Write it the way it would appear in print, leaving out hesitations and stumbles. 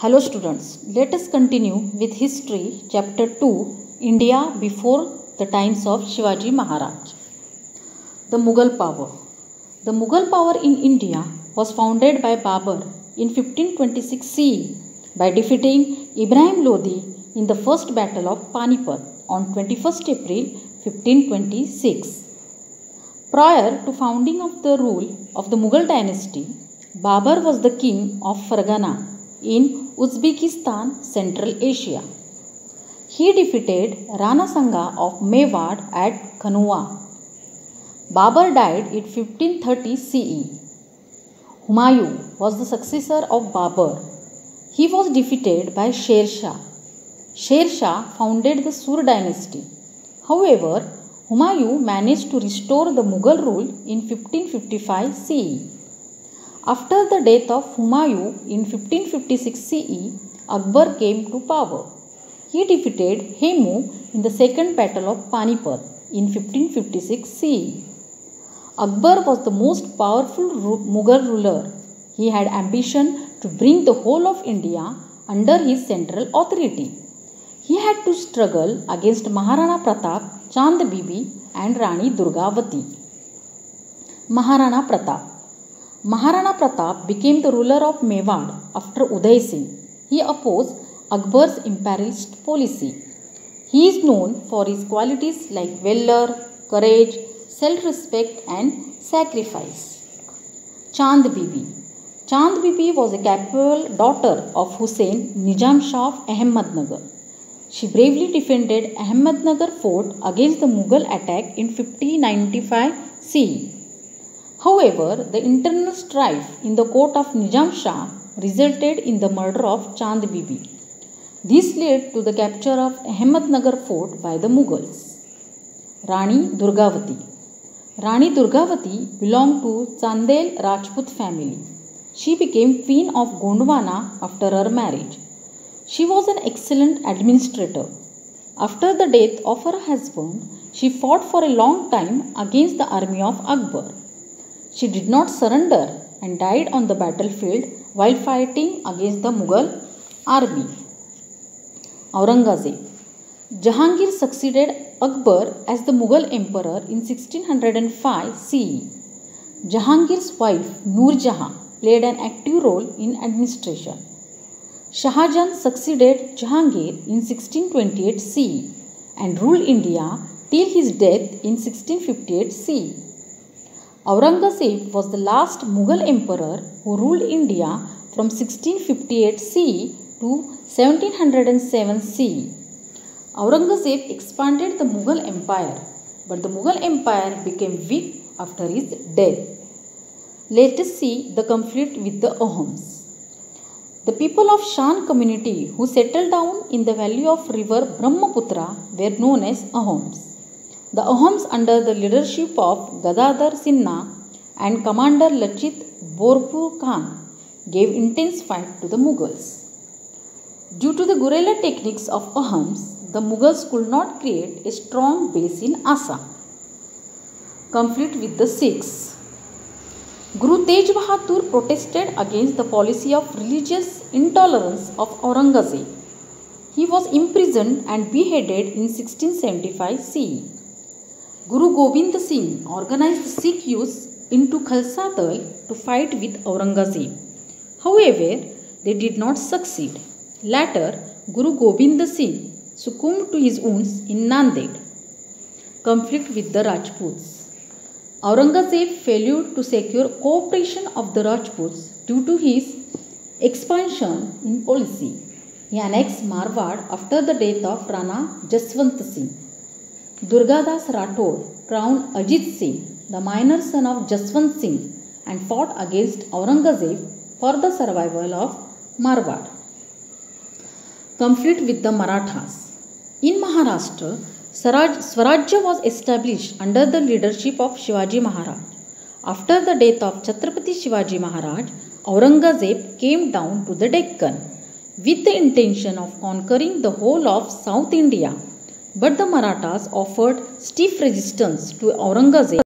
Hello students, let us continue with history chapter 2 India before the times of Shivaji Maharaj. The Mughal power. The Mughal power in India was founded by Babur in 1526 CE by defeating Ibrahim Lodi in the first battle of Panipat on 21st April 1526. Prior to founding of the rule of the Mughal dynasty, Babur was the king of Fargana in Uzbekistan, Central Asia. He defeated Rana Sanga of Mewar at Khanua. Babur died in 1530 CE. Humayun was the successor of Babur. He was defeated by Sher Shah. Sher Shah founded the Sur dynasty. However, Humayun managed to restore the Mughal rule in 1555 CE. After the death of Humayun in 1556 CE, Akbar came to power. He defeated Hemu in the second battle of Panipat in 1556 CE. Akbar was the most powerful Mughal ruler. He had ambition to bring the whole of India under his central authority. He had to struggle against Maharana Pratap, Chand Bibi and Rani Durgavati. Maharana Pratap. Maharana Pratap became the ruler of Mewar after Uday Singh. He opposed Akbar's imperialist policy. He is known for his qualities like valor, courage, self-respect and sacrifice. Chand Bibi. Chand Bibi was a capable daughter of Hussain Nizam Shah of Ahmednagar. She bravely defended Ahmednagar fort against the Mughal attack in 1595 CE. However, the internal strife in the court of Nizam Shah resulted in the murder of Chand Bibi. This led to the capture of Ahmednagar fort by the Mughals. Rani Durgavati. Rani Durgavati belonged to Chandel Rajput family. She became queen of Gondwana after her marriage. She was an excellent administrator. After the death of her husband, she fought for a long time against the army of Akbar. She did not surrender and died on the battlefield while fighting against the Mughal army. Aurangzeb. Jahangir succeeded Akbar as the Mughal emperor in 1605 CE. Jahangir's wife Noor Jahan played an active role in administration. Shah Jahan succeeded Jahangir in 1628 CE and ruled India till his death in 1658 CE. Aurangzeb was the last Mughal emperor who ruled India from 1658 CE to 1707 CE. Aurangzeb expanded the Mughal empire, but the Mughal empire became weak after his death. Let us see the conflict with the Ahoms. The people of Shan community who settled down in the valley of river Brahmaputra were known as Ahoms. The Ahoms under the leadership of Gadadhar Sinha and Commander Lachit Borpur Khan gave intense fight to the Mughals. Due to the guerrilla techniques of Ahoms, the Mughals could not create a strong base in Assam. Conflict with the Sikhs. Guru Tej Bahadur protested against the policy of religious intolerance of Aurangzeb. He was imprisoned and beheaded in 1675 CE. Guru Gobind Singh organized the Sikh youths into Khalsa Dal to fight with Aurangzeb. However, they did not succeed. Later, Guru Gobind Singh succumbed to his wounds in Nanded. Conflict with the Rajputs. Aurangzeb failed to secure cooperation of the Rajputs due to his expansion in policy. He annexed Marwar after the death of Rana Jaswant Singh. Durgadas Rathod crowned Ajit Singh, the minor son of Jaswant Singh, and fought against Aurangzeb for the survival of Marwar. Conflict with the Marathas. In Maharashtra, Swarajya was established under the leadership of Shivaji Maharaj. After the death of Chhatrapati Shivaji Maharaj, Aurangzeb came down to the Deccan with the intention of conquering the whole of South India. But the Marathas offered stiff resistance to Aurangzeb.